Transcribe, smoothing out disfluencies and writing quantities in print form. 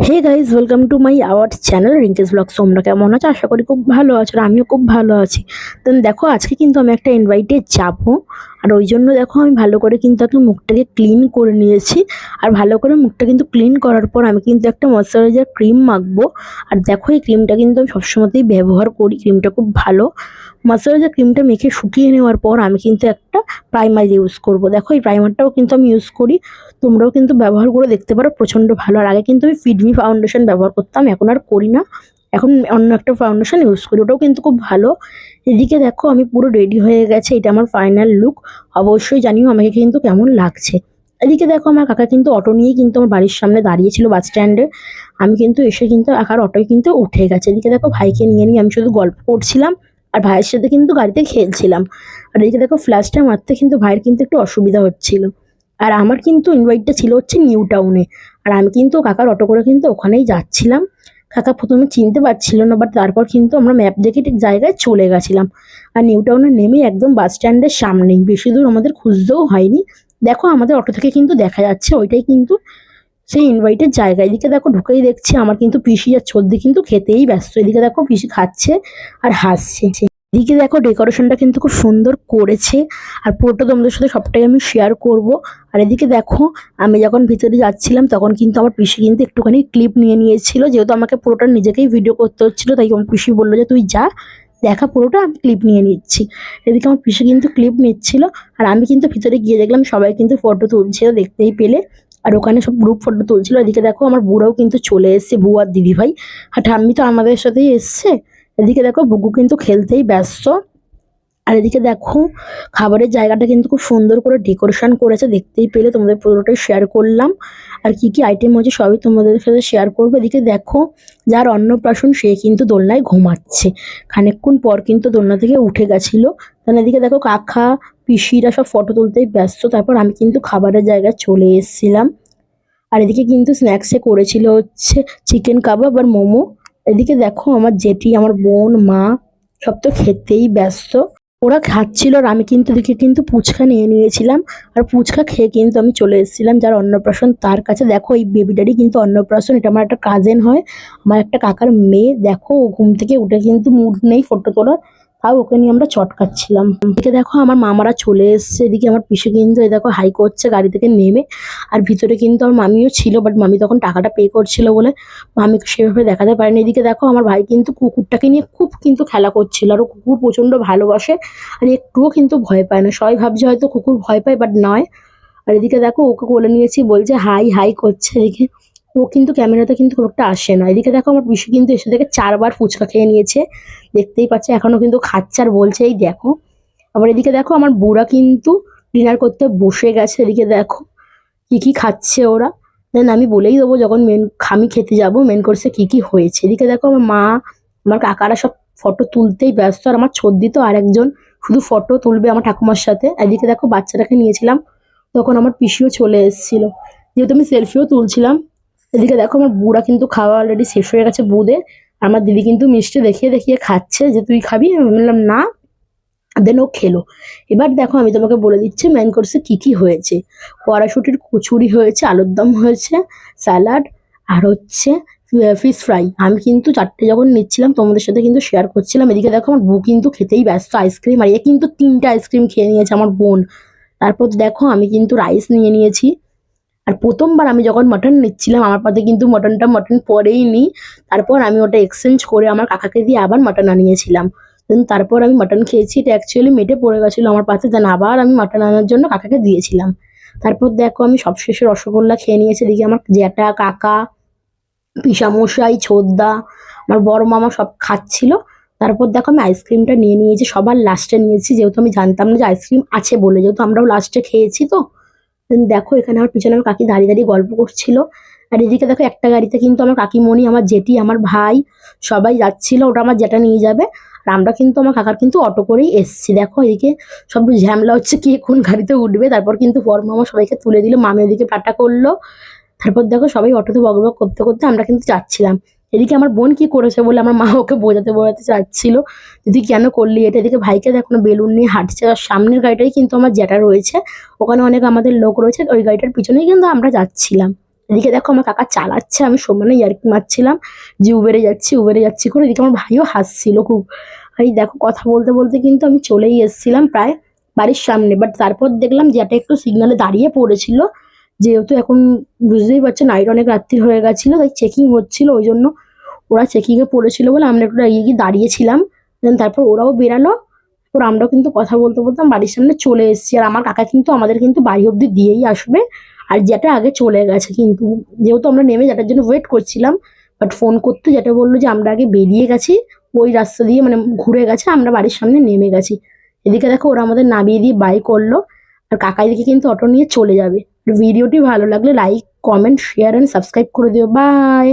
Hey guys, welcome to my our channel Rinke's vlogs. তোমরা কেমন আছো? আশা করি খুব ভালো আছো, আর আমিও খুব ভালো আছি। দেন দেখো, আজকে কিন্তু আমি একটা ইনভাইটে যাবো, আর ওই জন্য দেখো আমি ভালো করে কিন্তু আগে মুখটাকে ক্লিন করে নিয়েছি। আর ভালো করে মুখটা কিন্তু ক্লিন করার পর আমি কিন্তু একটা ময়শ্চারাইজার ক্রিম মাখবো। আর দেখো, এই ক্রিমটা কিন্তু আমি সবসময়তেই ব্যবহার করি, ক্রিমটা খুব ভালো। ময়শ্চারাইজার ক্রিমটা মেখে শুকিয়ে নেওয়ার পর আমি কিন্তু একটা প্রাইমার ইউজ করব। দেখো, এই প্রাইমারটাও কিন্তু আমি ইউজ করি, তোমরাও কিন্তু ব্যবহার করে দেখতে পারো, প্রচণ্ড ভালো। আর আগে কিন্তু আমি ফিটমি ফাউন্ডেশন ব্যবহার করতাম, এখন আর করি না, এখন অন্য একটা ফাউন্ডেশন ইউজ করি, ওটাও কিন্তু খুব ভালো। এদিকে দেখো, আমি পুরো রেডি হয়ে গেছে, এটা আমার ফাইনাল লুক। অবশ্যই জানিও আমাকে কিন্তু কেমন লাগছে। এদিকে দেখো, আমার কাকা কিন্তু অটো নিয়েই কিন্তু আমার বাড়ির সামনে দাঁড়িয়েছিল বাস স্ট্যান্ডে। আমি কিন্তু এসে কিন্তু কাকার অটোয় কিন্তু উঠে গেছে। এদিকে দেখো, ভাইকে নিয়ে নিয়ে আমি শুধু গল্প করছিলাম, আর ভাইয়ের সাথে কিন্তু গাড়িতে খেলছিলাম। আর এদিকে দেখো, ফ্ল্যাশটা মারতে কিন্তু ভাইয়ের কিন্তু একটু অসুবিধা হচ্ছিল। আর আমার কিন্তু ইনভাইটটা ছিল হচ্ছে নিউ টাউনে। আর আমি কিন্তু কাকার অটো করে কিন্তু ওখানেই যাচ্ছিলাম। কাকা প্রথমে চিনতে পারছিল না, বাট তারপর কিন্তু আমরা ম্যাপ দেখে ঠিক জায়গায় চলে গেছিলাম। আর নিউ টাউনে নেমে একদম বাস স্ট্যান্ডের সামনেই, বেশি দূর আমাদের খুঁজতেও হয়নি। দেখো, আমাদের অটো থেকে কিন্তু দেখা যাচ্ছে ওইটাই কিন্তু সেই ইনভাইটের জায়গা। এদিকে দেখো, ঢুকেই দেখছি আমার কিন্তু পিসি আর ছোদ্দি কিন্তু খেতেই ব্যস্ত। এদিকে দেখো, পিসি খাচ্ছে আর হাসছে। এদিকে দেখো, ডেকোরেশনটা কিন্তু খুব সুন্দর করেছে, আর পুরোটা তোমাদের সাথে সবটাই আমি শেয়ার করব। আর এদিকে দেখো, আমি যখন ভিতরে যাচ্ছিলাম তখন কিন্তু আমার পিসি কিন্তু একটুখানি ক্লিপ নিয়ে নিয়েছিল, যেহেতু আমাকে পুরোটা নিজেকেই ভিডিও করতে হচ্ছিল, তাই আমার পিসি বললো যে তুই যা, দেখা পুরোটা, আমি ক্লিপ নিয়ে নিচ্ছি। এদিকে আমার পিসি কিন্তু ক্লিপ নিচ্ছিল, আর আমি কিন্তু ভিতরে গিয়ে দেখলাম সবাই কিন্তু ফটো তুলছিল, দেখতেই পেলে। আর ওখানে সব গ্রুপ ফটো তুলছিল। এদিকে দেখো, আমার বুড়াও কিন্তু চলে এসছে, বুয়ার দিদি ভাই। আর ঠাম্মি তো আমাদের সাথেই এসছে। এদিকে দেখো, বুগু কিন্তু খেলতেই ব্যস্ত। আর এদিকে দেখো, খাবারের জায়গাটা কিন্তু খুব সুন্দর করে ডেকোরেশন করেছে, দেখতেই পেলে, তোমাদের পুরোটাই শেয়ার করলাম। আর কি কি আইটেম হয়েছে সবই তোমাদের সাথে শেয়ার করবো। এদিকে দেখো, যার অন্নপ্রাশন সে কিন্তু দোলনায় ঘুমাচ্ছে, খানিকক্ষণ পর কিন্তু দোলনা থেকে উঠে গেছিল। তাহলে এদিকে দেখো, কাকা পিসিরা সব ফটো তুলতেই ব্যস্ত। তারপর আমি কিন্তু খাবারের জায়গায় চলে এসেছিলাম। আর এদিকে কিন্তু স্ন্যাক্সে করেছিল হচ্ছে চিকেন কাবাব আর মোমো। এদিকে দেখো, আমার জেঠি, আমার বোন, মা সব তো খেতেই ব্যস্ত, ওরা খাচ্ছিল। আর আমি কিন্তু এদিকে কিন্তু ফুচকা নিয়ে নিয়েছিলাম, আর ফুচকা খেয়ে কিন্তু আমি চলে এসেছিলাম যার অন্নপ্রাশন তার কাছে। দেখো, এই বেবিটারই কিন্তু অন্নপ্রাশন, এটা আমার একটা কাজিন হয়, আমার একটা কাকার মেয়ে। দেখো, ও ঘুম থেকে উঠে কিন্তু মুড নেই ফটো তোলার, তাও ওকে নিয়ে আমরা চটকাচ্ছিলাম। এদিকে দেখো, আমার মামারা চলে এসছে। এদিকে আমার পিসি কিন্তু এই দেখো হাই করছে গাড়ি থেকে নেমে। আর ভিতরে কিন্তু আমার মামিও ছিল, বাট মামি তখন টাকাটা পে করছিল বলে মামিকে সেভাবে দেখাতে পারেনি। এদিকে দেখো, আমার ভাই কিন্তু কুকুরটাকে নিয়ে খুব কিন্তু খেলা করছিল, আর ও কুকুর প্রচণ্ড ভালোবাসে, আর একটুও কিন্তু ভয় পায় না। সবাই ভাবছে হয়তো কুকুর ভয় পায়, বাট নয়। আর এদিকে দেখো, ওকে কোলে নিয়েছি, বলছে হাই হাই করছে। এদিকে ও কিন্তু ক্যামেরাতে কিন্তু খুব একটা আসে না। এদিকে দেখো, আমার পিসি কিন্তু এসে থেকে 4 বার ফুচকা খেয়ে নিয়েছে, দেখতেই পাচ্ছে, এখনো কিন্তু খাচ্ছে আর বলছে এই দেখো। আবার এদিকে দেখো, আমার বুড়া কিন্তু ডিনার করতে বসে গেছে। এদিকে দেখো কি কি খাচ্ছে ওরা। দেন আমি বলেই দেবো যখন আমি খেতে যাব মেন কোর্সে কি কি হয়েছে। এদিকে দেখো, আমার মা, আমার কাকারা সব ফটো তুলতেই ব্যস্ত, আর আমার ছোদ্দি তো আরেকজন শুধু ফটো তুলবে আমার ঠাকুমার সাথে। এদিকে দেখো, বাচ্চাটাকে নিয়েছিলাম, তখন আমার পিসিও চলে এসেছিল, যেহেতু আমি সেলফিও তুলছিলাম। এদিকে দেখো, আমার বুড়া কিন্তু খাওয়া অলরেডি শেষ হয়ে গেছে বুদের। আমার দিদি কিন্তু মিষ্টি দেখিয়ে দেখিয়ে খাচ্ছে, যে তুই খাবি? আমি বললাম না। দেন ও খেলো। এবার দেখো, আমি তোমাকে বলে দিচ্ছি মেন কোর্সে কি কি হয়েছে। কড়াইশুটির কচুরি হয়েছে, আলুর দম হয়েছে, স্যালাড, আর হচ্ছে ফিশ ফ্রাই। আমি কিন্তু 4টে যখন নিচ্ছিলাম তোমাদের সাথে কিন্তু শেয়ার করছিলাম। এদিকে দেখো, আমার বউ কিন্তু খেতেই ব্যস্ত, আইসক্রিম, আর এ কিন্তু 3টে আইসক্রিম খেয়ে নিয়েছে আমার বোন। তারপর দেখো, আমি কিন্তু রাইস নিয়ে নিয়েছি। আর প্রথমবার আমি যখন মাটন নিচ্ছিলাম, আমার পাতে কিন্তু মাটন পরেই নি। তারপর আমি ওটা এক্সচেঞ্জ করে আমার কাকাকে দিয়ে আবার মাটন আনিয়েছিলাম। দেন তারপর আমি মাটন খেয়েছি, এটা অ্যাকচুয়ালি মেটে পড়ে গেছিলো আমার পাতে, দেন আবার আমি মাটন আনার জন্য কাকাকে দিয়েছিলাম। তারপর দেখো, আমি সবশেষে রসগোল্লা খেয়ে নিয়েছি। এদিকে আমার জ্যাঠা, কাকা, পিসামশাই, ছোদ্দা, আমার বড় মামা সব খাচ্ছিল। তারপর দেখো, আমি আইসক্রিমটা নিয়ে নিয়েছি, সবার লাস্টে নিয়েছি, যেহেতু আমি জানতাম না যে আইসক্রিম আছে বলে, যেহেতু আমরাও লাস্টে খেয়েছি তো। দেন দেখো, এখানে আমার পিছনে আমার কাকি দাঁড়িয়ে দাঁড়িয়ে গল্প করছিল। আর এদিকে দেখো, একটা গাড়িতে কিন্তু আমার কাকিমণি, আমার জেঠি, আমার ভাই সবাই যাচ্ছিল, ওটা আমার জ্যাঠা নিয়ে যাবে। আর আমরা কিন্তু আমার কাকার কিন্তু অটো করেই এসছি। দেখো, এদিকে সব ঝামেলা হচ্ছে কে কোন গাড়িতে উঠবে। তারপর কিন্তু বর মামা সবাইকে তুলে দিল, মামি ওদিকে টাটা করলো। তারপর দেখো, সবাই অটোতে বকবক করতে করতে আমরা কিন্তু যাচ্ছিলাম। এদিকে আমার বোন কি করেছে বলে আমার মা ওকে বোঝাতে বোঝাতে চাচ্ছিল, দিদি কেন করলি এটা। এদিকে ভাইকে দেখো না, বেলুন নিয়ে হাঁটছে। আর সামনের গাড়িটাই কিন্তু আমার জ্যাঠা রয়েছে, ওখানে অনেক আমাদের লোক রয়েছে, ওই গাড়িটার পিছনেই কিন্তু আমরা যাচ্ছিলাম। এদিকে দেখো আমার কাকা চালাচ্ছে, আমি সমানে ইয়ার্কি মারছিলাম যে উবেরে যাচ্ছি করে। এদিকে আমার ভাইও হাসছিল খুব। এই দেখো কথা বলতে বলতে কিন্তু আমি চলেই এসেছিলাম প্রায় বাড়ির সামনে। বাট তারপর দেখলাম যে এটা একটু সিগনালে দাঁড়িয়ে পড়েছিল, যেহেতু এখন বুঝতেই পারছো নাইট অনেক রাত্রি হয়ে গেছিলো, তাই চেকিং হচ্ছিল, ওই জন্য ওরা চেকিংয়ে পড়েছিল বলে আমরা একটু এগিয়ে গিয়ে দাঁড়িয়েছিলাম। দেন তারপর ওরাও বেরালো, তারপর আমরাও কিন্তু কথা বলতে বলতে বাড়ির সামনে চলে এসেছি। আর আমার কাকা কিন্তু আমাদের কিন্তু বাড়ি অব্দি দিয়েই আসবে, আর যেটা আগে চলে গেছে কিন্তু, যেহেতু আমরা নেমে যেটার জন্য ওয়েট করছিলাম। বাট ফোন করতে যেটা বললো যে আমরা আগে বেরিয়ে গেছি ওই রাস্তা দিয়ে, মানে ঘুরে গেছে, আমরা বাড়ির সামনে নেমে গেছি। এদিকে দেখো ওরা আমাদের নামিয়ে দিয়ে বাই করলো, আর কাকা এদিকে কিন্তু অটো নিয়ে চলে যাবে। ভিডিওটি ভালো লাগলে like, comment, share and subscribe করে দিও। বাই।